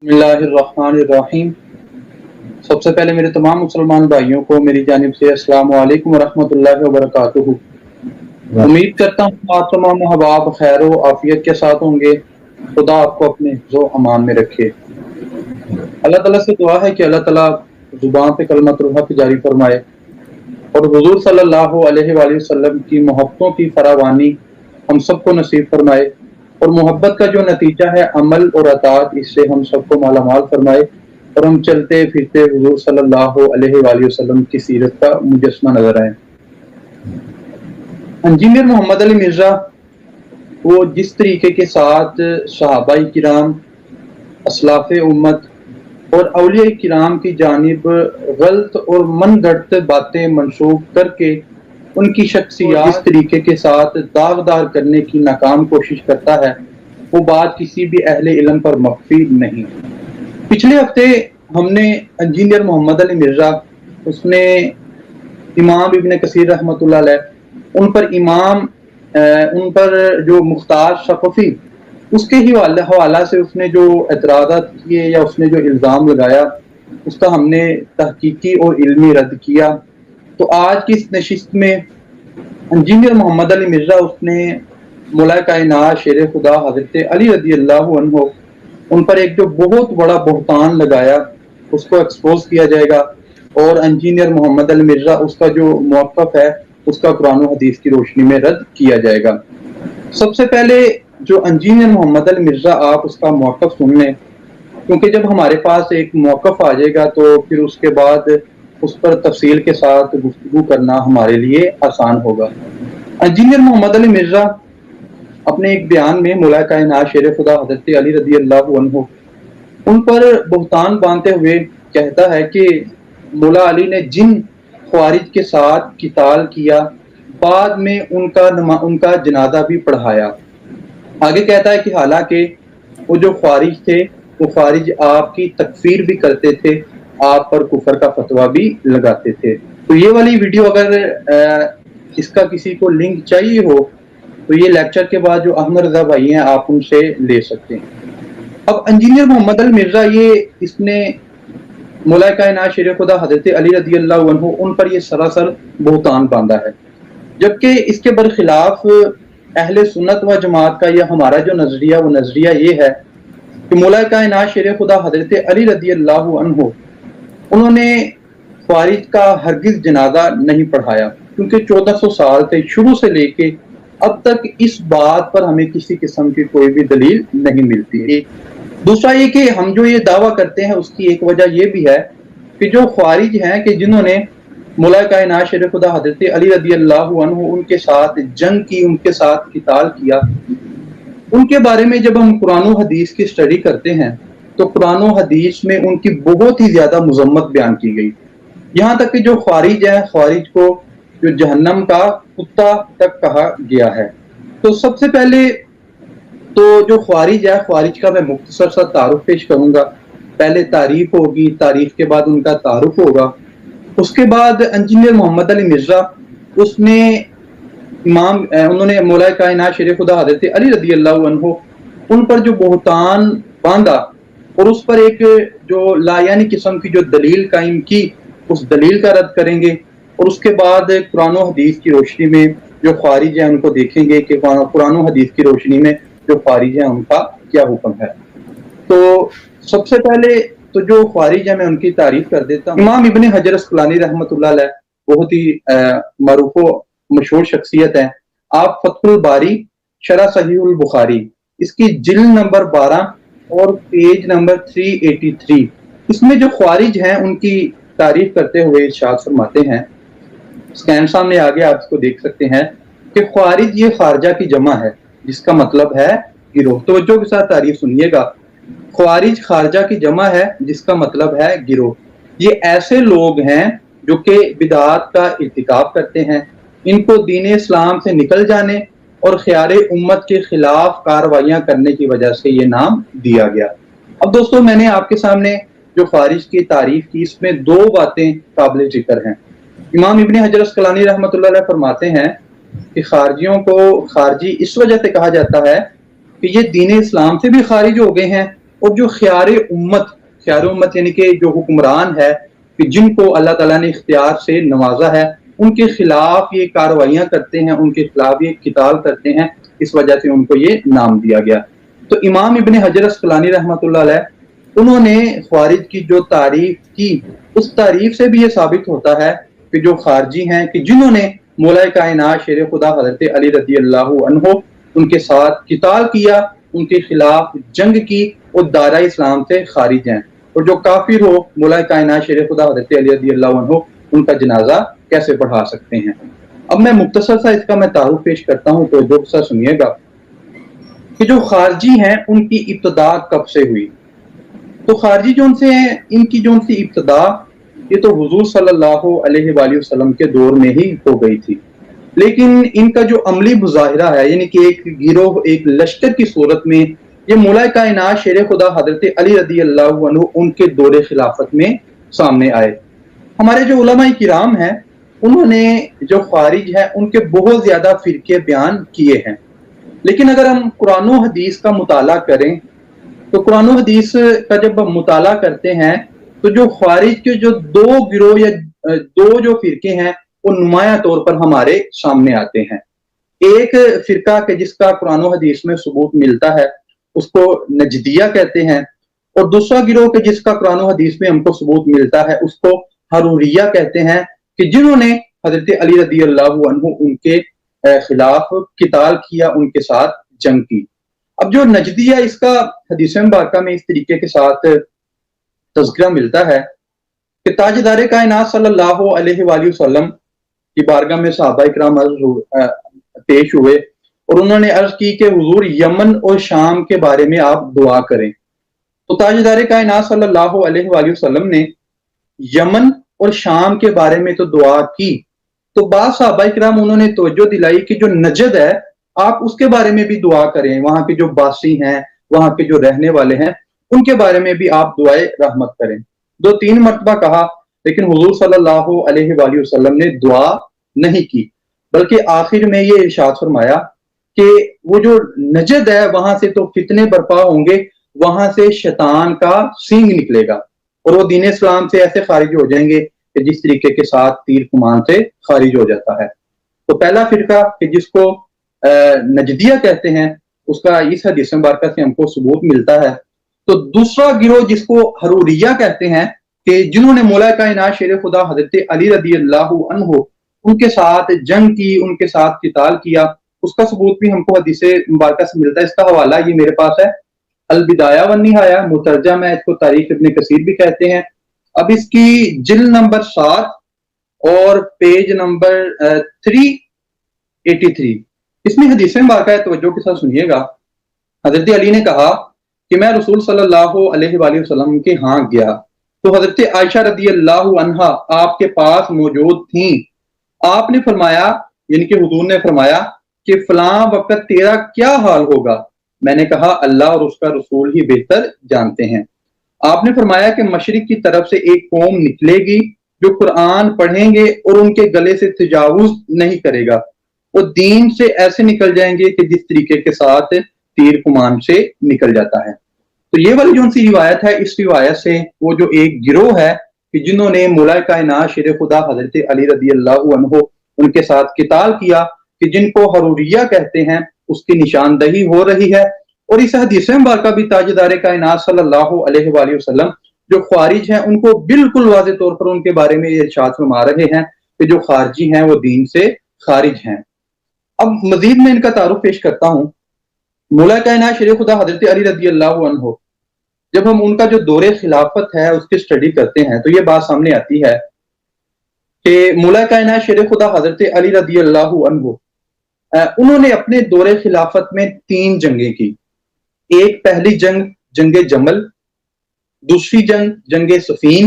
बिस्मिल्लाहिर्रहमानिर्रहीम। सबसे पहले मेरे तमाम मुसलमान भाइयों को मेरी जानिब से अस्सलामु अलैकुम वरहमतुल्लाहि वबरकातुहू। उम्मीद करता हूँ आप तमाम अहबाब खैर व आफियत के साथ होंगे। खुदा आपको अपने हिफ्ज़ व अमान में रखे। अल्लाह ताला से दुआ है कि अल्लाह ताला जुबान पे कलमतुल हक जारी फरमाए और हुजूर सल्लल्लाहु अलैहि वसल्लम की मोहब्बतों की फरावानी हम सबको नसीब फरमाए और मोहब्बत का जो नतीजा है अमल और अताअत, इससे हम सबको मालामाल फरमाए और हम चलते फिरते हुजूर सल्लल्लाहु अलैहि वसल्लम की सीरत का मुजस्समा नजर आए। इंजीनियर मोहम्मद अली मिर्जा वो जिस तरीके के साथ सहाबाई किराम, असलाफ़े उम्मत और औलिया किराम की जानिब गलत और मन घड़त बातें मंसूब करके उनकी शख्सियत जिस तरीके के साथ दागदार करने की नाकाम कोशिश करता है, वो बात किसी भी अहले इल्म पर मख्फी नहीं। पिछले हफ्ते हमने इंजीनियर मोहम्मद अली मिर्जा, उसने इमाम इब्न कसीर रहमतुल्लाह अलैह उन पर जो मुख्तार शफ़ी उसके ही हवाला से उसने जो एतराज़ात किए या उसने जो इल्ज़ाम लगाया, उसका हमने तहकीकी और इल्मी रद्द किया। तो आज की इस नशिस्त में इंजीनियर मोहम्मद अली मिर्जा उसने मौला कायनात शेर खुदा हज़रत अली रज़ियल्लाहु अन्हु उन पर एक जो बहुत बड़ा बहतान लगाया, उसको एक्सपोज किया जाएगा और इंजीनियर मोहम्मद अली मिर्जा उसका जो मौक़िफ़ है उसका कुरान और हदीस की रोशनी में रद्द किया जाएगा। सबसे पहले जो इंजीनियर मोहम्मद अली मिर्जा, आप उसका मौक़िफ़ सुन लें, क्योंकि जब हमारे पास एक मौक़िफ़ आ जाएगा तो फिर उसके बाद उस पर तफसील के साथ गुफ्तगू करना हमारे लिए आसान होगा। इंजीनियर मोहम्मद अली मिर्जा अपने एक बयान में मौला कायनात शेर खुदा हज़रत अली रज़ियल्लाहु अन्हु उन पर बहतान बांधते हुए कहता है कि मौला अली ने जिन ख्वारिज के साथ किताल किया, बाद में उनका जनाजा भी पढ़ाया। आगे कहता है कि हालांकि वो जो ख्वारिज थे वो ख्वारिज आपकी तकफीर भी करते थे, आप पर कुफर का फतवा भी लगाते थे। तो ये वाली वीडियो अगर इसका किसी को लिंक चाहिए हो तो ये लेक्चर के बाद जो अहमद रजा भाई हैं आप उनसे ले सकते हैं। अब इंजीनियर मोहम्मद अली मिर्जा इसने मौला कायनात शेर खुदा हज़रत अली रज़ियल्लाहु अन्हु उन पर ये सरासर बहतान बांधा है, जबकि इसके बरखिलाफ अहले सुन्नत व जमात का यह हमारा जो नजरिया वो नजरिया ये है कि मौला कायनात शेर खुदा हज़रत अली रज़ियल्लाहु अन्हु उन्होंने ख्वारिज का हरगिज जनाजा नहीं पढ़ाया, क्योंकि 1400 साल से शुरू से लेके अब तक इस बात पर हमें किसी किस्म की कोई भी दलील नहीं मिलती। दूसरा ये कि हम जो ये दावा करते हैं उसकी एक वजह ये भी है कि जो ख्वारिज हैं कि जिन्होंने मौला कायनात शेर खुदा हज़रत अली रज़ियल्लाहु अन्हु उनके साथ जंग की, उनके साथ किताल किया, उनके बारे में जब हम कुरान और हदीस की स्टडी करते हैं तो कुरान और हदीस में उनकी बहुत ही ज्यादा मुजम्मत बयान की गई। यहाँ तक कि जो ख्वारिज है, ख्वारिज को जो जहन्नम का कुत्ता तक कहा गया है। तो सबसे पहले तो जो ख्वारिज है, ख्वारिज का मैं मुख्तसर सा तारुफ पेश करूंगा। पहले तारीफ होगी, तारीफ के बाद उनका तारुफ होगा। उसके बाद इंजीनियर मोहम्मद अली मिर्जा उन्होंने मौला कायनात शेर खुदा हज़रत अली रज़ियल्लाहु अन्हु उन पर जो बहतान बांधा और उस पर एक जो लायानी किस्म की जो दलील कायम की, उस दलील का रद्द करेंगे और उसके बाद कुरान और हदीस की रोशनी में जो ख्वारिज है उनको देखेंगे कि कुरान और हदीस की रोशनी में जो ख्वारिज है उनका क्या हुक्म है। तो सबसे पहले तो जो ख्वारिज है मैं उनकी तारीफ कर देता हूँ। इमाम इब्न हजर अस्कलानी रहमतुल्लाह अलैह बहुत ही मरूफ मशहूर शख्सियत है। आप फतहुल बारी शरह सहीहुल बुखारी इसकी जिल्द नंबर 12 और पेज नंबर 383, इसमें जो ख्वारिज हैं उनकी तारीफ करते हुए इरशाद फरमाते हैं, स्कैन सामने आगे आप इसको देख सकते हैं कि ख्वारिज ये खारजा की जमा है, जिसका मतलब है गिरोह। तवज्जो के साथ तारीफ सुनिएगा, ख्वारिज खारजा की जमा है जिसका मतलब है गिरोह। ये ऐसे लोग हैं जो कि बिदात का इर्तिकाब करते हैं, इनको दीन इस्लाम से निकल जाने और ख्यारे उम्मत के खिलाफ कार्रवाइयां करने की वजह से ये नाम दिया गया। अब दोस्तों, मैंने आपके सामने जो ख्वारिज की तारीफ की, इसमें दो बातें काबिल जिक्र हैं। इमाम इब्न हजर अस्कलानी रहमतुल्लाह अलैह फरमाते हैं कि खारजियों को खारजी इस वजह से कहा जाता है कि ये दीन इस्लाम से भी खारिज हो गए हैं اور جو خیار امت یعنی کہ جو حکمران ہے کہ جن کو اللہ تعالیٰ نے اختیار سے نوازا ہے، ان کے خلاف یہ کارروائیاں کرتے ہیں، ان کے خلاف یہ قتال کرتے ہیں، اس وجہ سے ان کو یہ نام دیا گیا۔ تو امام ابن حجر اسقلانی رحمۃ اللہ علیہ انہوں نے خوارج کی جو تعریف کی، اس تعریف سے بھی یہ ثابت ہوتا ہے کہ جو خارجی ہیں کہ جنہوں نے مولا کائنات شیر خدا حضرت علی رضی اللہ عنہ ان کے ساتھ قتال کیا، ان کے خلاف جنگ کی، اور دائرہ اسلام سے خارج ہیں، اور جو کافر ہو مولا کائنات شیر خدا حضرت علی رضی اللہ عنہ ان کا جنازہ کیسے پڑھا سکتے ہیں۔ اب میں مختصر سا اس کا میں تعارف پیش کرتا ہوں، تو جو سا سنیے گا کہ جو خارجی ہیں ان کی ابتدا کب سے ہوئی۔ تو خارجی جو ان سے ہیں، ان کی جو ان سے ابتدا یہ تو حضور صلی اللہ علیہ وآلہ وسلم کے دور میں ہی ہو گئی تھی، لیکن ان کا جو عملی مظاہرہ ہے، یعنی کہ ایک گروہ، ایک لشکر کی صورت میں یہ مولا کائنات شیر خدا حضرت علی رضی اللہ عنہ ان کے دور خلافت میں سامنے آئے۔ ہمارے جو علماء کرام ہیں انہوں نے جو خارج ہیں ان کے بہت زیادہ فرقے بیان کیے ہیں، لیکن اگر ہم قرآن و حدیث کا مطالعہ کریں تو قرآن و حدیث کا جب ہم مطالعہ کرتے ہیں تو جو خارج کے جو دو گروہ یا دو جو فرقے ہیں وہ نمایاں طور پر ہمارے سامنے آتے ہیں۔ ایک فرقہ کہ جس کا قرآن و حدیث میں ثبوت ملتا ہے اس کو نجدیہ کہتے ہیں، اور دوسرا گروہ کہ جس کا قرآن و حدیث میں ہم کو ثبوت ملتا ہے اس کو حروریہ کہتے ہیں، کہ جنہوں نے حضرت علی رضی اللہ عنہ ان کے خلاف قتال کیا، ان کے ساتھ جنگ کی۔ اب جو نجدیہ، اس کا حدیث مبارکہ میں اس طریقے کے ساتھ تذکرہ ملتا ہے کہ تاجدار کائنات صلی اللہ علیہ وآلہ وسلم کی بارگاہ میں صحابہ کرام پیش ہوئے اور انہوں نے عرض کی کہ حضور یمن اور شام کے بارے میں آپ دعا کریں۔ تو تاجدار کائنات صلی اللہ علیہ وآلہ وسلم نے یمن اور شام کے بارے میں تو دعا کی، تو بعض صحابہ کرام انہوں نے توجہ دلائی کہ جو نجد ہے آپ اس کے بارے میں بھی دعا کریں، وہاں کے جو باسی ہیں، وہاں کے جو رہنے والے ہیں، ان کے بارے میں بھی آپ دعائے رحمت کریں۔ 2-3 مرتبہ کہا، لیکن حضور صلی اللہ علیہ وآلہ وسلم نے دعا نہیں کی، بلکہ آخر میں یہ ارشاد فرمایا کہ وہ جو نجد ہے وہاں سے تو فتنے برپا ہوں گے، وہاں سے شیطان کا سینگ نکلے گا اور وہ دین اسلام سے ایسے خارج ہو جائیں گے کہ جس طریقے کے ساتھ تیر کمان سے خارج ہو جاتا ہے۔ تو پہلا فرقہ کہ جس کو نجدیہ کہتے ہیں اس کا اس حدیث مبارکہ سے ہم کو ثبوت ملتا ہے۔ تو دوسرا گروہ جس کو حروریہ کہتے ہیں کہ جنہوں نے مولا کائنات شیر خدا حضرت علی رضی اللہ عنہ ان کے ساتھ جنگ کی، ان کے ساتھ قتال کیا، اس کا ثبوت بھی ہم کو حدیث مبارکہ سے ملتا ہے۔ اس کا حوالہ یہ میرے پاس ہے، البدایہ والنہایہ، مترجم ہے، اس کو تاریخ ابن کثیر بھی کہتے ہیں۔ اب اس کی جلد نمبر 7 اور پیج نمبر 383، اس میں حدیث مبارکہ ہے، توجہ کے ساتھ سنیے گا۔ حضرت علی نے کہا کہ میں رسول صلی اللہ علیہ وآلہ وسلم کے ہاں گیا تو حضرت عائشہ رضی اللہ عنہا آپ کے پاس موجود تھیں۔ آپ نے فرمایا، یعنی کہ حضور نے فرمایا کہ فلاں وقت تیرا کیا حال ہوگا؟ میں نے کہا اللہ اور اس کا رسول ہی بہتر جانتے ہیں۔ آپ نے فرمایا کہ مشرق کی طرف سے ایک قوم نکلے گی جو قرآن پڑھیں گے اور ان کے گلے سے تجاوز نہیں کرے گا، وہ دین سے ایسے نکل جائیں گے کہ جس طریقے کے ساتھ تیر کمان سے نکل جاتا ہے۔ تو یہ والی جو سی روایت ہے، اس روایت سے وہ جو ایک گروہ ہے کہ جنہوں نے مولا کائنات شیر خدا حضرت علی رضی اللہ عنہ ان کے ساتھ قتال کیا، کہ جن کو حروریہ کہتے ہیں، اس کی نشاندہی ہو رہی ہے۔ اور اس حدیث مبارکہ بھی تاجدار کائنات صلی اللہ علیہ وآلہ وسلم جو خوارج ہیں ان کو بالکل واضح طور پر ان کے بارے میں یہ ارشاد فرما رہے ہیں کہ جو خارجی ہیں وہ دین سے خارج ہیں۔ اب مزید میں ان کا تعارف پیش کرتا ہوں۔ مولا کائنات شیر خدا حضرت علی رضی اللہ عنہ، جب ہم ان کا جو دور خلافت ہے اس کی سٹڈی کرتے ہیں تو یہ بات سامنے آتی ہے کہ مولا کائنات شیر خدا حضرت علی رضی اللہ عنہ انہوں نے اپنے دور خلافت میں 3 جنگیں کی۔ ایک پہلی جنگ جنگ جمل، دوسری جنگ جنگ صفین،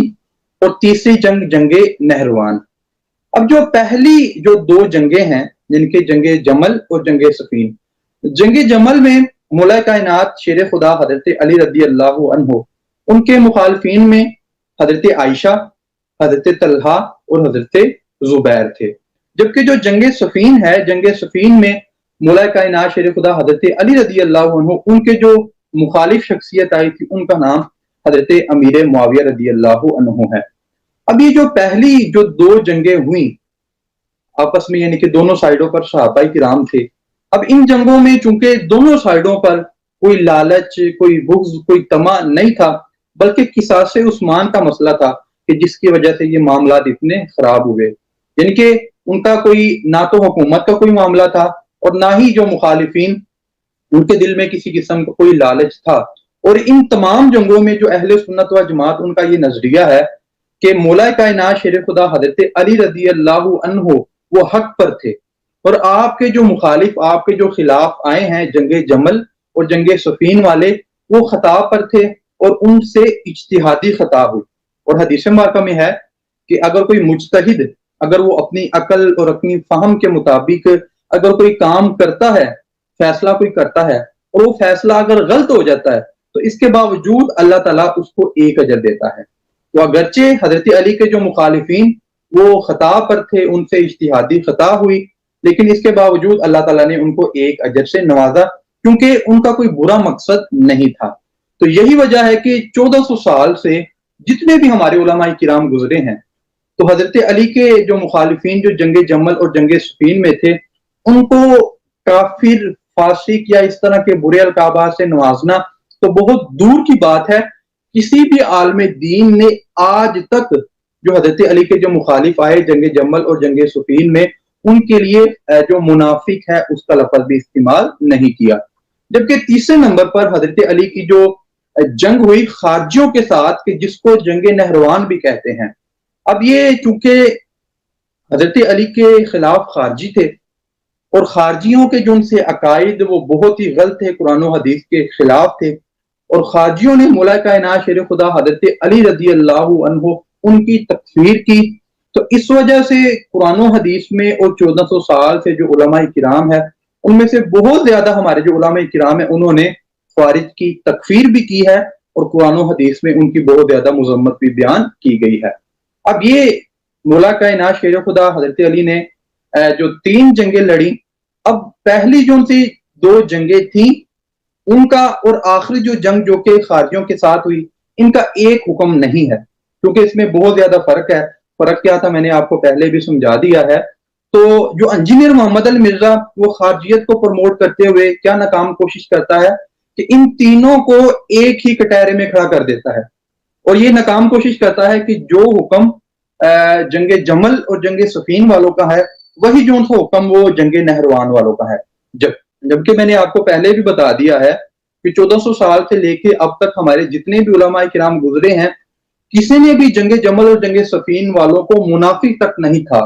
اور تیسری جنگ جنگ نہروان۔ اب جو پہلی جو 2 جنگیں ہیں جن کے جنگ جمل اور جنگ صفین، جنگ جمل میں مولا کائنات شیر خدا حضرت علی رضی اللہ عنہ ان کے مخالفین میں حضرت عائشہ، حضرت طلحہ اور حضرت زبیر تھے، جبکہ جو جنگ صفین ہے، جنگ صفین میں مولا کائنات شیر خدا حضرت علی رضی اللہ عنہ ان کے جو मुखालिफ शख्सियत आई थी, उनका नाम हजरत अमीर मुआविया रदी अल्लाह अन्हु है। अब ये जो पहली जो दो जंगें हुई आपस में, यानी कि दोनों साइडों पर सहाबाए किराम थे। अब इन जंगों में चूंकि दोनों साइडों पर कोई लालच, कोई बुग़्ज़, कोई तमा नहीं था, बल्कि किसास उस्मान का मसला था कि जिसकी वजह से ये मामला इतने खराब हुए। यानी कि उनका कोई ना तो हुकूमत का कोई मामला था और ना ही जो मुखालिफिन उनके दिल में किसी किस्म का कोई लालच था। और इन तमाम जंगों में जो अहले सुन्नत व जमात उनका ये नजरिया है कि मौला कायनात शेर खुदा हजरत अली रदी अल्लाह अन्हु वो हक पर थे, और आपके जो मुखालिफ, आपके जो खिलाफ आए हैं जंगे जमल और जंगे सफीन वाले, वो खता पर थे और उनसे इज्तिहादी खता हुई। और हदीस मुबारक में है कि अगर कोई मुज्तहिद, अगर वो अपनी अकल और अपनी फहम के मुताबिक अगर कोई काम करता है, फैसला कोई करता है, और वो फैसला अगर गलत हो जाता है, तो इसके बावजूद अल्लाह ताला उसको एक अजर देता है। तो अगरचे हजरत अली के जो मुखालिफिन वो खता पर थे, उनसे इज्तिहादी खता हुई, लेकिन इसके बावजूद अल्लाह ताला ने उनको एक अजर से नवाजा, क्योंकि उनका कोई बुरा मकसद नहीं था। तो यही वजह है कि 1400 साल से जितने भी हमारे उलमाए किराम गुजरे हैं, तो हजरत अली के जो मुखालिफिन जो जंगे जमल और जंगे सफीन में थे, उनको काफिर, फासिक या इस तरह के बुरे अलकाबात से नवाजना तो बहुत दूर की बात है। किसी भी आलम दीन ने आज तक जो हजरत अली के जो मुखालिफ आए जंगे जमल और जंगे सफीन में, उनके लिए जो मुनाफिक है उसका लफ्ज भी इस्तेमाल नहीं किया। जबकि तीसरे नंबर पर हजरत अली की जो जंग हुई खारजियों के साथ, कि जिसको जंगे नहरवान भी कहते हैं। अब ये चूंकि हजरत अली के खिलाफ खारजी थे और खारजियों के जो उनसे अकायद वो बहुत ही गलत थे, कुरान और हदीस के खिलाफ थे, और खारजियों ने मौला कायनात शेर खुदा हजरत अली रजी अल्लाह अन्हु उनकी तकफीर की। तो इस वजह से कुरान और हदीस में और 1400 साल से जो उलमाए किराम है, उनमें से बहुत ज्यादा हमारे जो उलमाए किराम है, उन्होंने खारिज की तकफीर भी की है, और कुरान और हदीस में उनकी बहुत ज्यादा मजम्मत भी बयान की गई है। अब ये मौला कायनात शेर खुदा हजरत अली ने जो 3 जंगें लड़ी, अब पहली जो उनसी 2 जंगें थी उनका और आखिरी जो जंग जो कि खारजियों के साथ हुई, इनका एक हुक्म नहीं है, क्योंकि इसमें बहुत ज्यादा फर्क है। फर्क क्या था मैंने आपको पहले भी समझा दिया है। तो जो इंजीनियर मोहम्मद अल मिर्जा वो खारजियत को प्रमोट करते हुए क्या नाकाम कोशिश करता है कि इन तीनों को एक ही कटहरे में खड़ा कर देता है, और ये नाकाम कोशिश करता है कि जो हुक्म जंगे जमल और जंगे सफीन वालों का है, वही जो उनका हुक्म वो जंगे नहरवान वालों का है। जबकि मैंने आपको पहले भी बता दिया है कि 1400 साल से लेके अब तक हमारे जितने भी उलमाए किराम गुजरे हैं, किसी ने भी जंगे जमल और जंगे सफीन वालों को मुनाफिक तक नहीं था।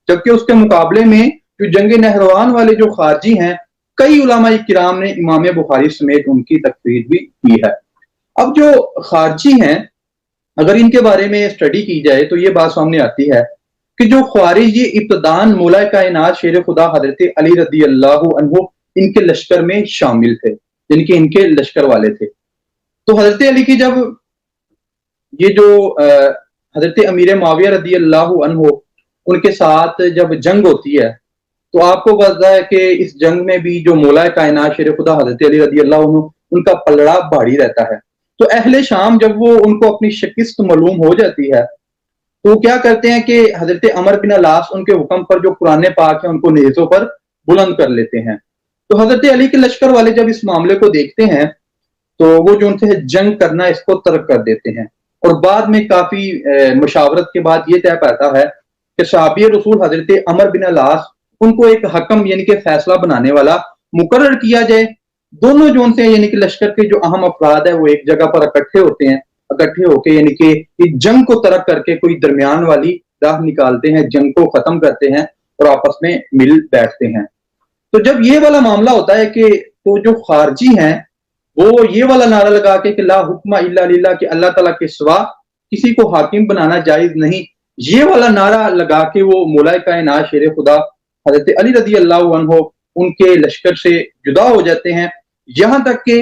जबकि उसके मुकाबले में जो जंगे नहरवान वाले जो खारजी हैं, कई उलमाए किराम ने इमाम बुखारी समेत उनकी तकफीर भी की है। अब जो खारजी हैं, अगर इनके बारे में स्टडी की जाए तो ये बात सामने आती है कि जो ख्वारिज ये इब्तदान मौला कायनात शेर खुदा हजरत अली रदी अल्लाह अन्हु इनके लश्कर में शामिल थे, जिनके इनके लश्कर वाले थे। तो हजरत अली की जब ये जो हजरत अमीर मुआविया रदी अल्लाह अन्हु उनके साथ जब जंग होती है, तो आपको पता है कि इस जंग में भी जो मौला कायनात शेर खुदा हजरत अली रदी अल्लाह अन्हु उनका पलड़ा भारी रहता है। तो अहले शाम जब वो उनको अपनी शिकस्त मालूम हो जाती है, तो क्या करते हैं कि हजरत अमर बिन अलास उनके हुक्म पर जो कुरान पाक है उनको नेज़ों पर बुलंद कर लेते हैं। तो हजरत अली के लश्कर वाले जब इस मामले को देखते हैं, तो वो जो उनसे जंग करना इसको तर्क कर देते हैं, और बाद में काफी मुशावरत के बाद ये तय पाता है कि सहाबी रसूल हजरत अमर बिन अलास उनको एक हकम यानी कि फैसला बनाने वाला मुकर्रर किया जाए। दोनों जो उनसे यानी कि लश्कर के जो अहम अफराद है वो एक जगह पर इकट्ठे होते हैं, इकट्ठे होकर यानी कि जंग को तर्क करके कोई दरमियान वाली राह निकालते हैं, जंग को खत्म करते हैं और आपस में मिल बैठते हैं। तो जब ये वाला मामला होता है कि तो जो खारजी हैं वो ये वाला नारा लगा के कि ला हुक्मा इल्ला लिल्लाह, कि अल्लाह ताला के सिवा किसी को हाकिम बनाना जायज नहीं, ये वाला नारा लगा के वो मौला कायनात शेर खुदा हजरत अली रजी अल्लाह अन्हु उनके लश्कर से जुदा हो जाते हैं। यहां तक कि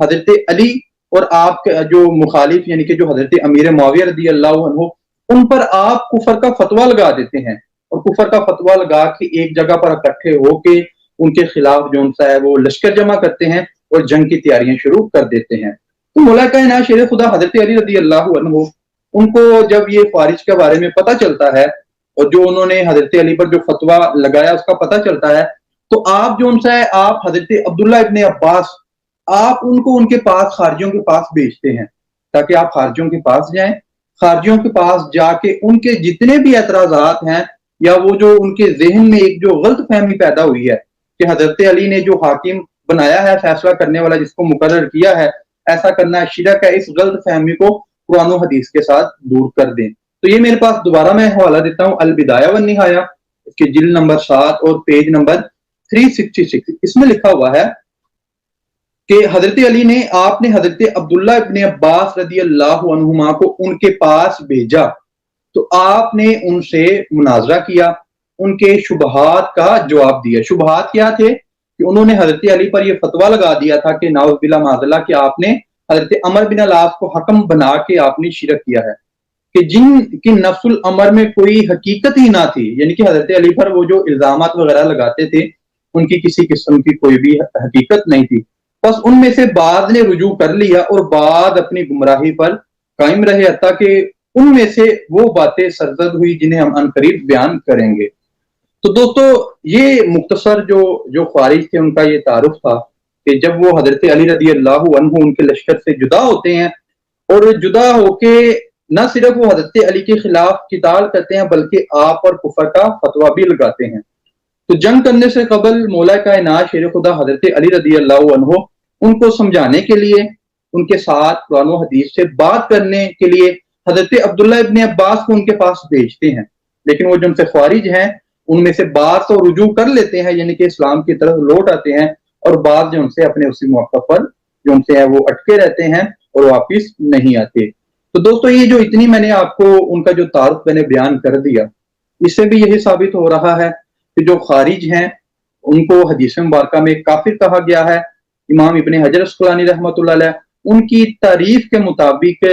हजरत अली और आपके जो मुखालिफ यानी कि जो हजरत अमीर मुआविया रजी अल्लाह अन्हु उन पर आप कुफर का फतवा लगा देते हैं, और कुफर का फतवा लगा के एक जगह पर इकट्ठे होके उनके खिलाफ जो उनसा है वो लश्कर जमा करते हैं اور جنگ کی تیاریاں شروع کر دیتے ہیں۔ تو مولا کائنات شیر خدا حضرت علی رضی اللہ عنہ، ان کو جب یہ خوارج کے بارے میں پتہ چلتا ہے اور جو انہوں نے حضرت علی پر جو فتویٰ لگایا اس کا پتہ چلتا ہے، تو آپ جو ان سے آپ حضرت عبداللہ ابن عباس، آپ ان کو ان کے پاس خارجیوں کے پاس بھیجتے ہیں تاکہ آپ خارجیوں کے پاس جائیں، خارجیوں کے پاس جا کے ان کے جتنے بھی اعتراضات ہیں یا وہ جو ان کے ذہن میں ایک جو غلط فہمی پیدا ہوئی ہے کہ حضرت علی نے جو حاکم بنایا ہے، فیصلہ کرنے والا جس کو مقرر کیا ہے، ایسا کرنا شرک ہے، اس غلط فہمی کو قرآن و حدیث کے ساتھ دور کر دیں۔ تو یہ میرے پاس دوبارہ میں حوالہ دیتا ہوں، البدایہ والنہایہ، اس کے جلد نمبر 7 اور پیج نمبر 366۔ اس میں لکھا ہوا ہے کہ حضرت علی نے آپ نے حضرت عبداللہ ابن عباس رضی اللہ عنہما کو ان کے پاس بھیجا تو آپ نے ان سے مناظرہ کیا، ان کے شبہات کا جواب دیا۔ شبہات کیا تھے کہ انہوں نے حضرت علی پر یہ فتویٰ لگا دیا تھا کہ نعوذ باللہ معاذ اللہ کہ آپ نے حضرت عمر بن العاص کو حکم بنا کے آپ نے شرک کیا ہے، کہ جن کی نفس الامر میں کوئی حقیقت ہی نہ تھی، یعنی کہ حضرت علی پر وہ جو الزامات وغیرہ لگاتے تھے ان کی کسی قسم کی کوئی بھی حقیقت نہیں تھی، بس ان میں سے بعض نے رجوع کر لیا اور بعض اپنی گمراہی پر قائم رہے، حتیٰ کہ ان میں سے وہ باتیں سرزد ہوئی جنہیں ہم عنقریب بیان کریں گے۔ تو دوستو یہ مختصر جو خوارج تھے ان کا یہ تعارف تھا کہ جب وہ حضرت علی رضی اللہ عنہ ان کے لشکر سے جدا ہوتے ہیں اور جدا ہو کے نہ صرف وہ حضرت علی کے خلاف قتال کرتے ہیں بلکہ آپ اور کفر کا فتویٰ بھی لگاتے ہیں۔ تو جنگ کرنے سے قبل مولا کائنات شیر خدا حضرت علی رضی اللہ عنہ ان کو سمجھانے کے لیے، ان کے ساتھ قرآن و حدیث سے بات کرنے کے لیے حضرت عبداللہ ابن عباس کو ان کے پاس بھیجتے ہیں، لیکن وہ جو ان سے خوارج ہیں ان میں سے بعض تو رجوع کر لیتے ہیں، یعنی کہ اسلام کی طرف لوٹ آتے ہیں، اور بعض جو ان سے اپنے اسی موقع پر جو ان سے ہے وہ اٹکے رہتے ہیں اور واپس نہیں آتے۔ تو دوستو یہ جو اتنی میں نے آپ کو ان کا جو تعارف میں نے بیان کر دیا، اس سے بھی یہی ثابت ہو رہا ہے کہ جو خارج ہیں ان کو حدیث مبارکہ میں کافر کہا گیا ہے۔ امام ابن حجر اسقلانی رحمۃ اللہ علیہ ان کی تعریف کے مطابق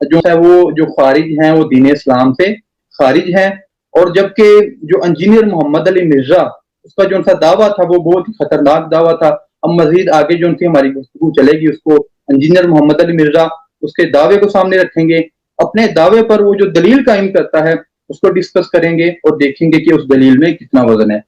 جو ہے وہ جو خارج ہیں وہ دین اسلام سے خارج ہیں، اور جبکہ جو انجینئر محمد علی مرزا اس کا جو ان کا دعویٰ تھا وہ بہت ہی خطرناک دعویٰ تھا۔ اب مزید آگے جو ان کی ہماری گفتگو چلے گی اس کو انجینئر محمد علی مرزا اس کے دعوے کو سامنے رکھیں گے، اپنے دعوے پر وہ جو دلیل قائم کرتا ہے اس کو ڈسکس کریں گے اور دیکھیں گے کہ اس دلیل میں کتنا وزن ہے۔